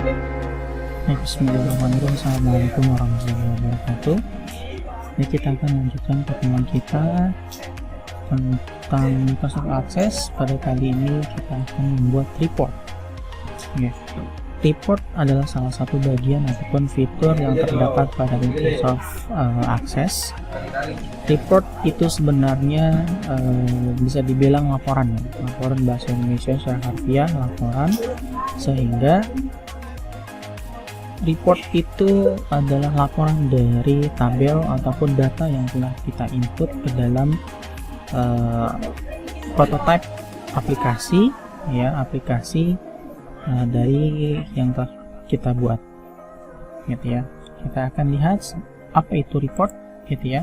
Bismillahirrahmanirrahim. Assalamualaikum warahmatullahi wabarakatuh. Ini kita akan lanjutkan pertemuan kita tentang Microsoft Access. Pada kali ini kita akan membuat report. Report adalah salah satu bagian ataupun fitur yang terdapat pada Microsoft Access. Report itu sebenarnya bisa dibilang laporan bahasa Indonesia secara harfiah, laporan, sehingga report itu adalah laporan dari tabel ataupun data yang telah kita input ke dalam prototype aplikasi, aplikasi dari yang telah kita buat, gitu ya. Kita akan lihat apa itu report, gitu ya.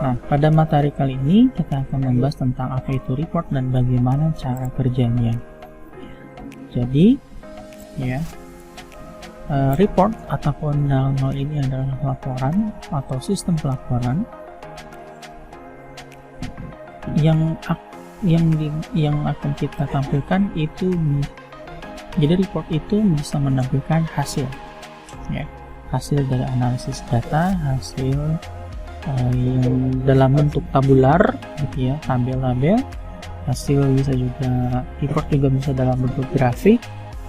Nah, pada materi kali ini kita akan membahas tentang apa itu report dan bagaimana cara kerjanya. Jadi, ya. Report ataupun dalam hal ini adalah laporan atau sistem pelaporan yang akan kita tampilkan itu. Jadi report itu bisa menampilkan hasil, hasil dari analisis data, hasil yang dalam bentuk tabular, gitu ya, tabel-tabel. Hasil bisa juga, report juga bisa dalam bentuk grafik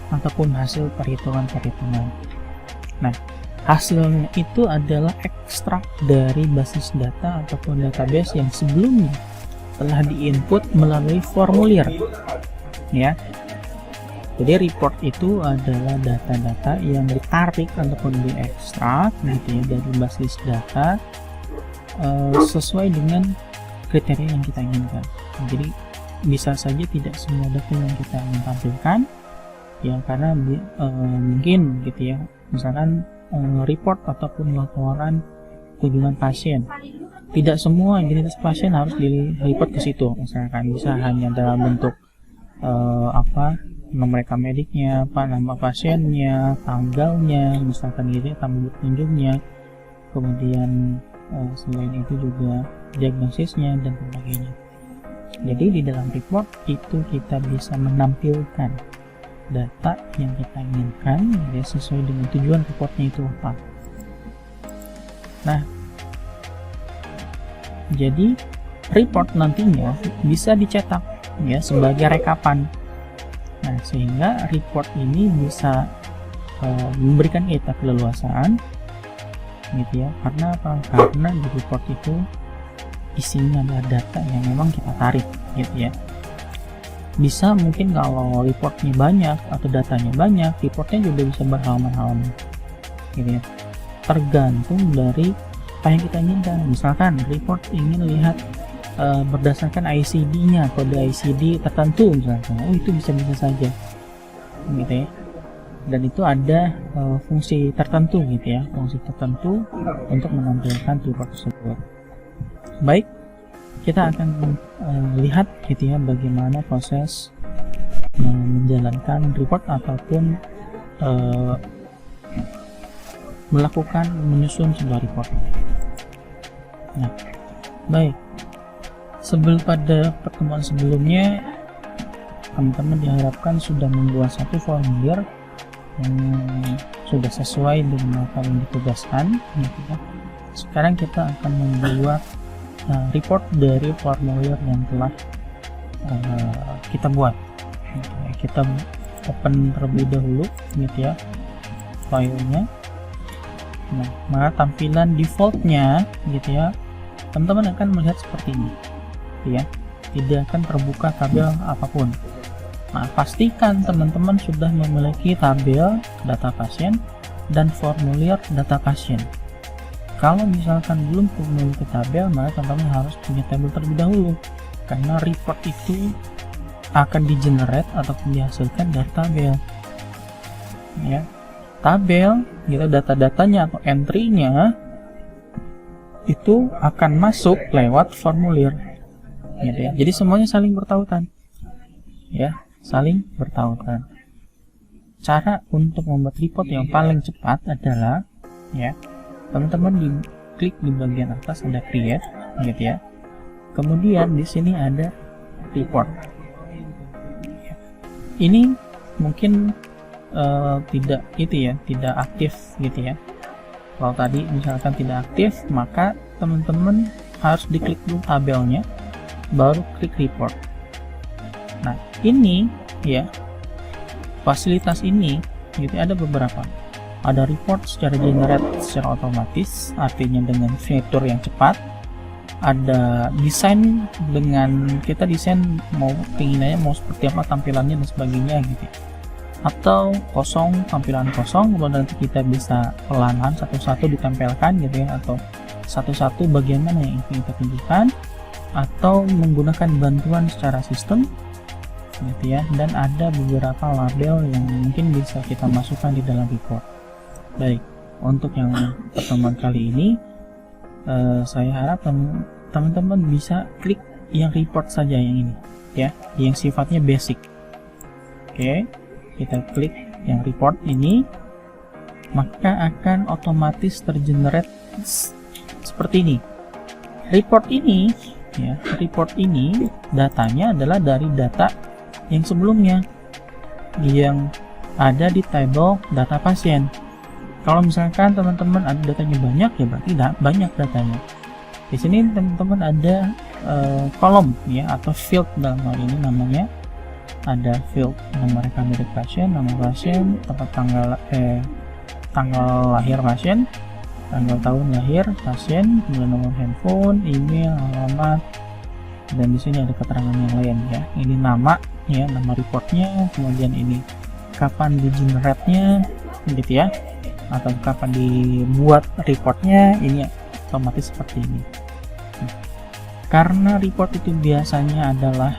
ataupun hasil perhitungan-perhitungan. Nah, hasilnya itu adalah ekstrak dari basis data ataupun database yang sebelumnya telah diinput melalui formulir, ya. Jadi report itu adalah data-data yang ditarik ataupun diekstrak, gitu ya, dari basis data sesuai dengan kriteria yang kita inginkan. Jadi bisa saja tidak semua data yang kita ingin tampilkan, ya, karena mungkin, gitu ya, misalkan report ataupun laporan kunjungan pasien, tidak semua identitas pasien harus di report ke situ. Misalkan bisa hanya dalam bentuk nomor rekam mediknya, nama pasiennya, tanggalnya, misalkan gitu ya, tamu berkunjungnya, kemudian selain itu juga diagnosisnya dan sebagainya. Jadi di dalam report itu kita bisa menampilkan data yang kita inginkan, ya, sesuai dengan tujuan reportnya itu apa. Nah, jadi report nantinya bisa dicetak, ya, sebagai rekapan. Nah, sehingga report ini bisa memberikan kita keleluasaan, gitu ya. Karena apa? Karena di report itu isinya adalah data yang memang kita tarik, gitu ya. Bisa mungkin kalau reportnya banyak atau datanya banyak, reportnya juga bisa berhalaman-halaman, gitu ya. Tergantung dari apa yang kita inginkan. Misalkan report ingin lihat berdasarkan ICD-nya, kode ICD tertentu misalkan, itu bisa saja, gitu ya. Dan itu ada fungsi tertentu, gitu ya, fungsi tertentu untuk menampilkan report tersebut. Baik, kita akan lihat, gitu ya, bagaimana proses menjalankan report ataupun melakukan menyusun sebuah report. Nah, baik, pada pertemuan sebelumnya teman-teman diharapkan sudah membuat satu formulir yang sudah sesuai dengan apa yang ditugaskan, gitu ya. Sekarang kita akan membuat report dari formulir yang telah kita buat. Kita open terlebih dahulu, gitu ya, filenya. Nah, maka tampilan defaultnya, gitu ya, teman-teman akan melihat seperti ini, ya, tidak akan terbuka tabel apapun. Nah, pastikan teman-teman sudah memiliki tabel data pasien dan formulir data pasien. Kalau misalkan belum memiliki tabel, maka teman-teman harus punya tabel terlebih dahulu, karena report itu akan di-generate ataupun dihasilkan dari tabel, ya. Tabel, gitu, data-datanya atau entry-nya itu akan masuk lewat formulir, gitu ya. Jadi semuanya saling bertautan, ya, saling bertautan. Cara untuk membuat report yang paling cepat adalah, ya, teman-teman klik di bagian atas ada create, gitu ya. Kemudian di sini ada report. Ini mungkin tidak itu ya, tidak aktif gitu ya. Kalau tadi misalkan tidak aktif, maka teman-teman harus diklik dulu tabelnya, baru klik report. Nah, ini ya, fasilitas ini gitu ada beberapa. Ada report secara generate secara otomatis, artinya dengan fitur yang cepat. Ada desain, dengan kita desain mau keinginannya mau seperti apa tampilannya dan sebagainya gitu. Atau kosong, tampilan kosong, kemudian nanti kita bisa pelan-pelan satu-satu ditempelkan gitu ya, atau satu-satu bagian mana yang ingin kita tunjukkan, atau menggunakan bantuan secara sistem gitu ya. Dan ada beberapa label yang mungkin bisa kita masukkan di dalam report. Baik, untuk yang pertemuan kali ini saya harap teman-teman bisa klik yang report saja, yang ini ya, yang sifatnya basic. Oke, kita klik yang report ini, maka akan otomatis tergenerate seperti ini. Report ini ya, report ini datanya adalah dari data yang sebelumnya yang ada di table data pasien. Kalau misalkan teman-teman ada datanya banyak, ya berarti banyak datanya. Di sini teman-teman ada kolom ya, atau field dalam hal ini namanya. Ada field nomor rekam milik pasien, nama pasien, tempat tanggal lahir pasien, tanggal tahun lahir pasien, kemudian nomor handphone, email, alamat, dan di sini ada keterangan yang lain ya. Ini nama ya, nama reportnya, kemudian ini kapan di generate-nya gitu ya, atau kapan dibuat reportnya, ini otomatis seperti ini. Karena report itu biasanya adalah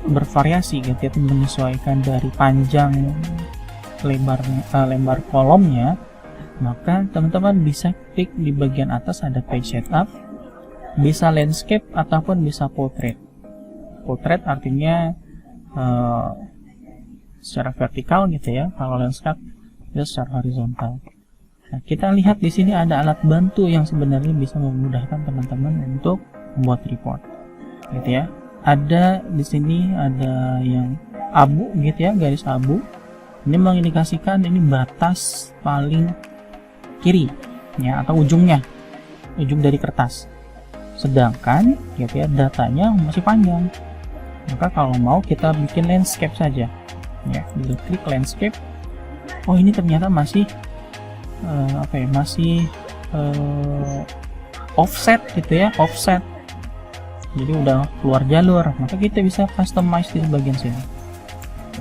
bervariasi gitu ya, menyesuaikan dari panjang lebar kolomnya, maka teman-teman bisa klik di bagian atas ada page setup, bisa landscape ataupun bisa portrait. Portrait artinya secara vertikal gitu ya, kalau landscape itu secara horizontal. Nah, kita lihat di sini ada alat bantu yang sebenarnya bisa memudahkan teman-teman untuk membuat report gitu ya. Ada di sini ada yang abu gitu ya, garis abu. Ini mengindikasikan ini batas paling kiri ya, atau ujung dari kertas. Sedangkan gitu ya, datanya masih panjang. Maka kalau mau kita bikin landscape saja ya, bisa klik landscape. Oh, ini ternyata masih masih offset gitu ya, offset. Jadi udah keluar jalur, maka kita bisa customize di bagian sini.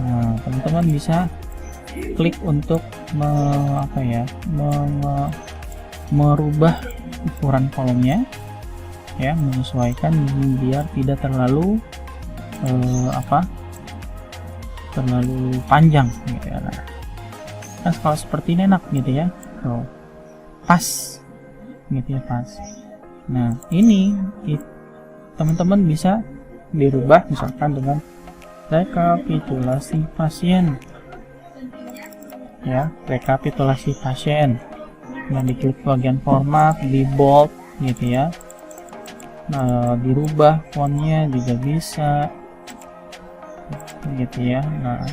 Nah, teman-teman bisa klik untuk merubah ukuran kolomnya ya, menyesuaikan biar tidak terlalu terlalu panjang gitu ya. Nah, kalau seperti ini enak gitu ya, pas gitu ya, pas. Nah, ini teman-teman bisa dirubah misalkan dengan rekapitulasi pasien ya, rekapitulasi pasien. Nah, diklik bagian format, di bold gitu ya. Nah, dirubah fontnya juga bisa gitu ya. Nah,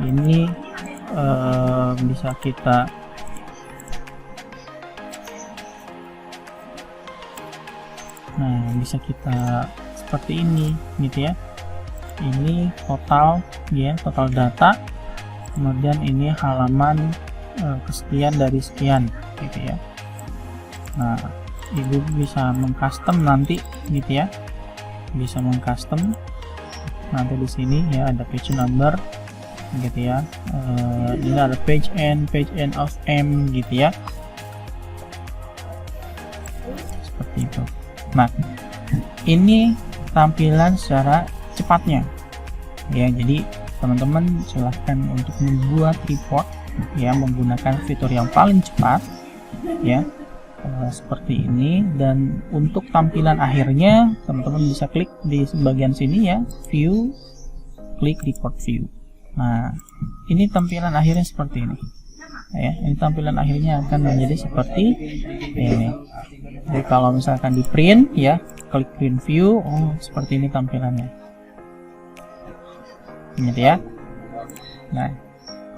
ini bisa kita seperti ini gitu ya. Ini total ya, total data, kemudian ini halaman kesekian dari sekian gitu ya. Nah, ibu bisa mengcustom nanti gitu ya, bisa mengcustom nanti di sini ya, ada page number gitu ya. Ini ada page end of M gitu ya, seperti itu. Nah, ini tampilan secara cepatnya ya. Jadi teman-teman silahkan untuk membuat report ya menggunakan fitur yang paling cepat ya, seperti ini. Dan untuk tampilan akhirnya teman-teman bisa klik di bagian sini ya, view, klik report view. Nah, ini tampilan akhirnya seperti ini ya. Ini tampilan akhirnya akan menjadi seperti ini. Jadi kalau misalkan di print ya, klik print view, oh seperti ini tampilannya gitu ya. Nah,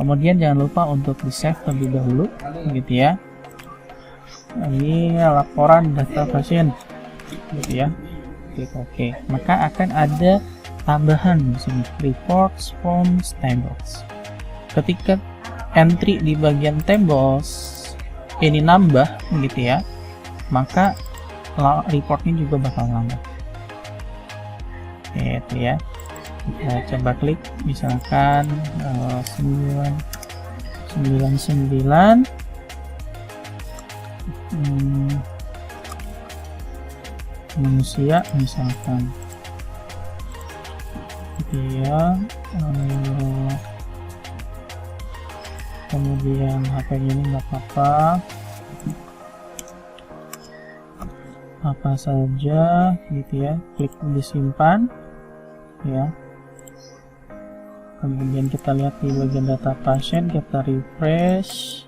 kemudian jangan lupa untuk di save terlebih dahulu, gitu ya. Ini laporan data pasien, gitu ya. Klik OK. Maka akan ada tambahan di sini, reports from tables. Ketika entry di bagian tables ini nambah, gitu ya, maka reportnya juga bakal nambah. Itu ya. Kita coba klik, misalkan 999 manusia misalkan, gitu ya. Kemudian HP-nya ini nggak apa saja, gitu ya. Klik disimpan ya. Kemudian kita lihat di bagian data pasien, kita refresh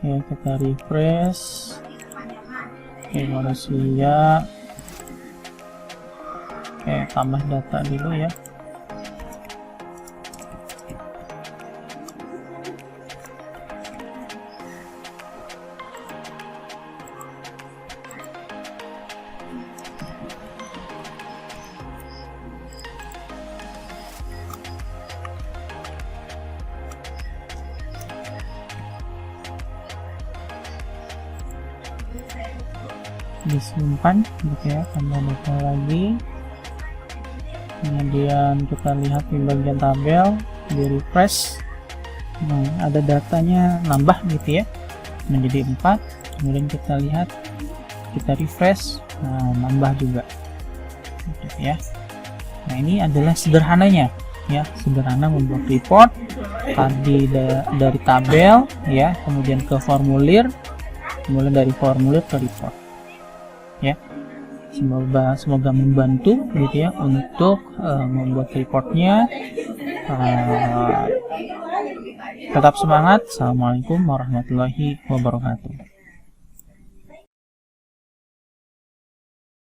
ya, kita refresh. Oke, manusia. Oke, tambah data dulu ya. Disimpan, gitu ya, tambah data lagi. Kemudian kita lihat di bagian tabel, di refresh. Nah, ada datanya nambah, gitu ya, menjadi 4. Kemudian kita lihat, kita refresh, nah nambah juga, gitu ya. Nah, ini adalah sederhananya ya, sederhana membuat report tadi dari tabel ya, kemudian ke formulir, kemudian dari formulir ke report ya. Semoga membantu, gitu ya, untuk membuat reportnya. Tetap semangat. Assalamualaikum warahmatullahi wabarakatuh.